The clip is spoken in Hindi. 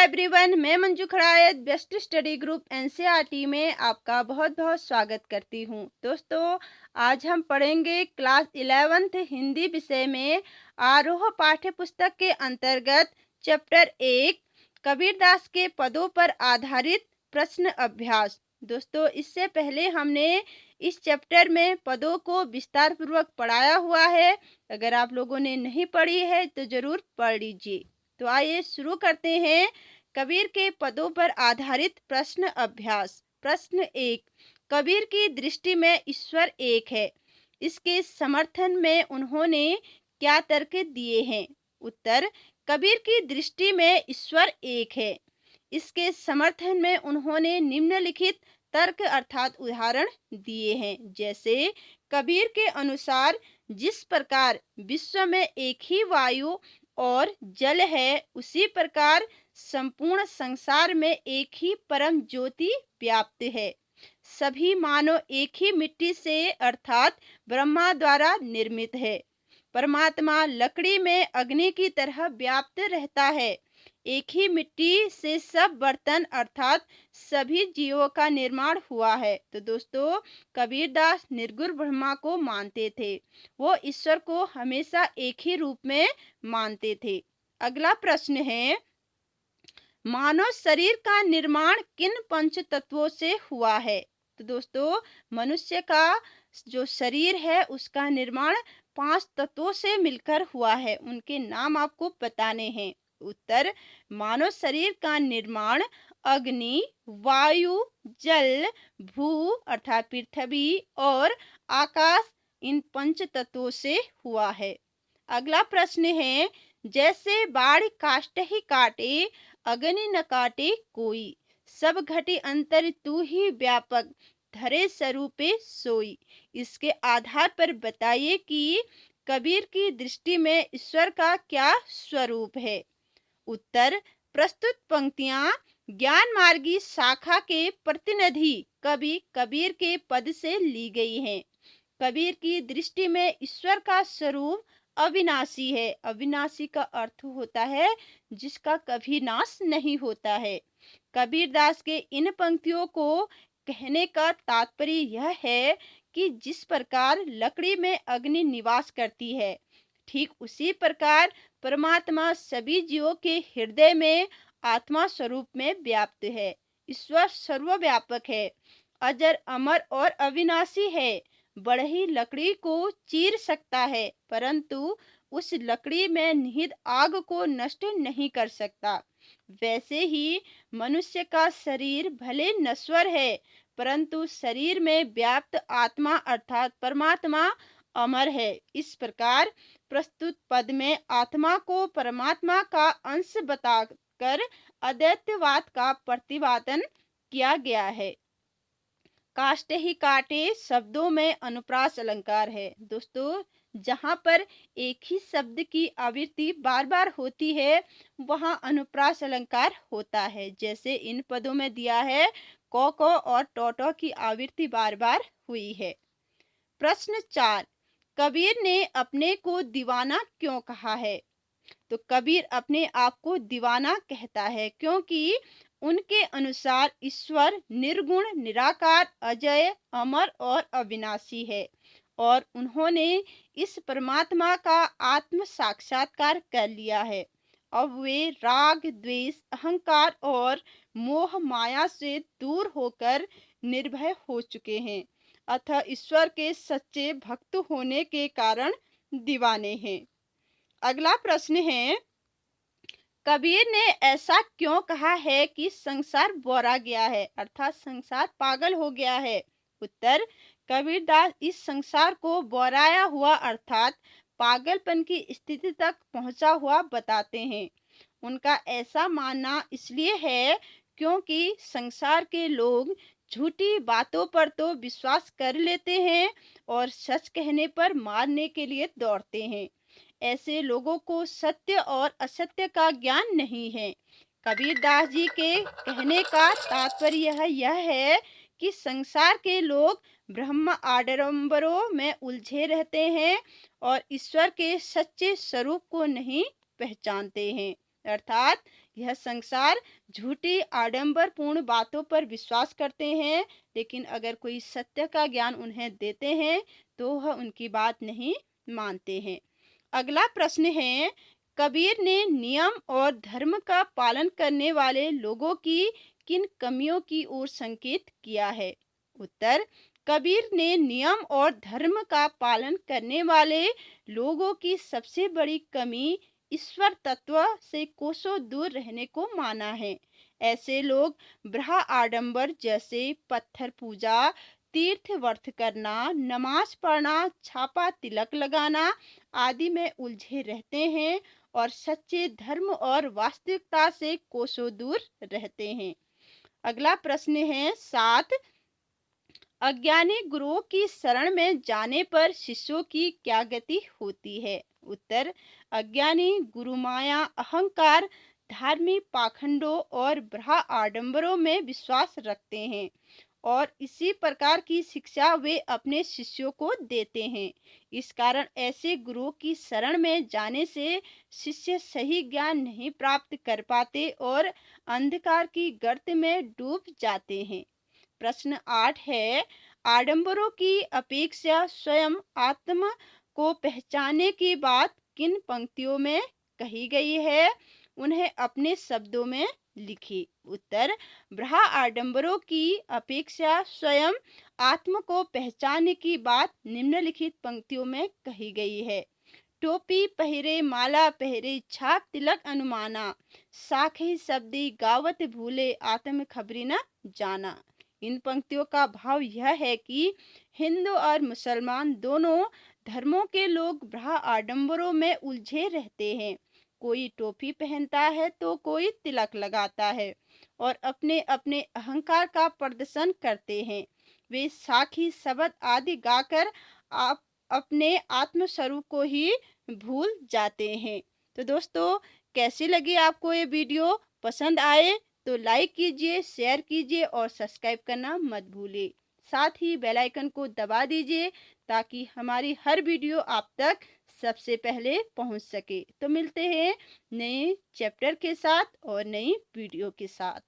एवरीवन, मैं Manju Khadayat best study group NCERT में आपका बहुत बहुत स्वागत करती हूँ। दोस्तों, आज हम पढ़ेंगे क्लास 11th हिंदी विषय में आरोह पाठ्य पुस्तक के अंतर्गत चैप्टर 1 कबीरदास के पदों पर आधारित प्रश्न अभ्यास। दोस्तों, इससे पहले हमने इस चैप्टर में पदों को विस्तार पूर्वक पढ़ाया हुआ है। अगर आप लोगों ने नहीं पढ़ी है तो जरूर पढ़ लीजिए। तो आइए शुरू करते हैं कबीर के पदों पर आधारित प्रश्न अभ्यास। प्रश्न 1, कबीर की दृष्टि में ईश्वर एक है, इसके समर्थन में उन्होंने क्या तर्क दिए हैं? उत्तर, कबीर की दृष्टि में ईश्वर एक है, इसके समर्थन में उन्होंने निम्नलिखित तर्क अर्थात उदाहरण दिए हैं। जैसे कबीर के अनुसार जिस प्रकार विश्व में एक ही वायु और जल है, उसी प्रकार संपूर्ण संसार में एक ही परम ज्योति व्याप्त है। सभी मानव एक ही मिट्टी से अर्थात ब्रह्मा द्वारा निर्मित है। परमात्मा लकड़ी में अग्नि की तरह व्याप्त रहता है। एक ही मिट्टी से सब बर्तन अर्थात सभी जीवों का निर्माण हुआ है। तो दोस्तों, कबीरदास निर्गुण ब्रह्मा को मानते थे। वो ईश्वर को हमेशा एक ही रूप में मानते थे। अगला प्रश्न है, मानव शरीर का निर्माण किन पंच तत्वों से हुआ है? तो दोस्तों, मनुष्य का जो शरीर है उसका निर्माण 5 तत्वों से मिलकर हुआ है। उनके नाम आपको बताने हैं। उत्तर, मानव शरीर का निर्माण अग्नि, वायु, जल, भू अर्थात पृथ्वी और आकाश, इन पंच तत्वों से हुआ है। अगला प्रश्न है, जैसे बाढ़ काष्ठ ही काटे, अग्नि न काटे कोई, सब घटी अंतर तू ही व्यापक, धरे स्वरूपे सोई। इसके आधार पर बताइए कि कबीर की दृष्टि में ईश्वर का क्या स्वरूप है? उत्तर, प्रस्तुत पंक्तियां ज्ञान मार्गी शाखा के प्रतिनिधि कवि कबीर के पद से ली गई हैं। कबीर की दृष्टि में ईश्वर का स्वरूप अविनाशी है। अविनाशी का अर्थ होता है जिसका कभी नाश नहीं होता है। कबीरदास के इन पंक्तियों को कहने का तात्पर्य यह है कि जिस प्रकार लकड़ी में अग्नि निवास करती है, ठीक उसी प्रकार परमात्मा सभी जीवों के हृदय में आत्मा स्वरूप में व्याप्त है। ईश्वर सर्वव्यापक है, अजर, अमर और अविनाशी है। बढ़ई लकड़ी को चीर सकता है, परंतु उस लकड़ी में निहित आग को नष्ट नहीं कर सकता। वैसे ही मनुष्य का शरीर भले नश्वर है, परंतु शरीर में व्याप्त आत्मा अर्थात परमात्मा अमर है। इस प्रकार प्रस्तुत पद में आत्मा को परमात्मा का अंश बताकर अद्वैतवाद का प्रतिपादन किया गया है। काष्ठ ही काटे शब्दों में अनुप्रास अलंकार है। दोस्तों, जहाँ पर एक ही शब्द की आवृत्ति बार बार होती है, वहाँ अनुप्रास अलंकार होता है। जैसे इन पदों में दिया है, को और टोटो की आवृत्ति बार बार हुई है। प्रश्न 4, कबीर ने अपने को दीवाना क्यों कहा है? तो कबीर अपने आप को दीवाना कहता है क्योंकि उनके अनुसार ईश्वर निर्गुण, निराकार, अजय, अमर और अविनाशी है और उन्होंने इस परमात्मा का आत्म साक्षात्कार कर लिया है। अब वे राग, द्वेष, अहंकार और मोह माया से दूर होकर निर्भय हो चुके हैं, अतः ईश्वर के सच्चे भक्त होने के कारण दीवाने हैं। अगला प्रश्न है, कबीर ने ऐसा क्यों कहा है कि संसार बोरा गया है अर्थात संसार पागल हो गया है? उत्तर, कबीरदास इस संसार को बोराया हुआ अर्थात पागलपन की स्थिति तक पहुंचा हुआ बताते हैं। उनका ऐसा मानना इसलिए है क्योंकि संसार के लोग झूठी बातों पर तो विश्वास कर लेते हैं और सच कहने पर मारने के लिए दौड़ते हैं। ऐसे लोगों को सत्य और असत्य का ज्ञान नहीं है। कबीरदास जी के कहने का तात्पर्य यह है कि संसार के लोग ब्रह्म आडंबरों में उलझे रहते हैं और ईश्वर के सच्चे स्वरूप को नहीं पहचानते हैं। अर्थात यह संसार झूठी आडंबरपूर्ण बातों पर विश्वास करते हैं, लेकिन अगर कोई सत्य का ज्ञान उन्हें देते हैं तो वह उनकी बात नहीं मानते हैं। अगला प्रश्न है, कबीर ने नियम और धर्म का पालन करने वाले लोगों की किन कमियों की ओर संकेत किया है? उत्तर, कबीर ने नियम और धर्म का पालन करने वाले लोगों की सबसे बड़ी कमी ईश्वर तत्व से कोसों दूर रहने को माना है। ऐसे लोग ब्रह्म आडंबर जैसे पत्थर पूजा, तीर्थ व्रत करना, नमाज पढ़ना, छापा तिलक लगाना आदि में उलझे रहते हैं और सच्चे धर्म और वास्तविकता से कोसों दूर रहते हैं। अगला प्रश्न है 7, अज्ञानी गुरुओं की शरण में जाने पर शिष्यों की क्या गति होती है? उत्तर, अज्ञानी गुरु माया, अहंकार, धार्मिक पाखंडों और ब्रह्म आडंबरों में विश्वास रखते हैं और इसी प्रकार की शिक्षा वे अपने शिष्यों को देते हैं। इस कारण ऐसे गुरुओं की शरण में जाने से शिष्य सही ज्ञान नहीं प्राप्त कर पाते और अंधकार की गर्त में डूब जाते हैं। प्रश्न 8 है, आडंबरों की अपेक्षा स्वयं आत्मा को पहचानने की बात किन पंक्तियों में कही गई है? उन्हें अपने शब्दों में लिखिए। उत्तर, ब्रह्म आडंबरों की अपेक्षा स्वयं आत्मा को पहचानने की बात निम्नलिखित पंक्तियों में कही गई है। टोपी पहिरे माला पहिरे छाप तिलक अनुमाना, साखी शब्दी गावत भूले आत्म खबरी न जाना। इन पंक्तियों का भाव यह है कि हिंदू और मुसलमान दोनों धर्मों के लोग ब्रह्म आडंबरों में उलझे रहते हैं। कोई टोपी पहनता है तो कोई तिलक लगाता है और अपने अपने अहंकार का प्रदर्शन करते हैं। वे साखी शब्द आदि गाकर आप अपने आत्म स्वरूप को ही भूल जाते हैं। तो दोस्तों, कैसी लगी आपको ये वीडियो? पसंद आए तो लाइक कीजिए, शेयर कीजिए और सब्सक्राइब करना मत भूलिए। साथ ही बेल आइकन को दबा दीजिए ताकि हमारी हर वीडियो आप तक सबसे पहले पहुंच सके। तो मिलते हैं नए चैप्टर के साथ और नई वीडियो के साथ।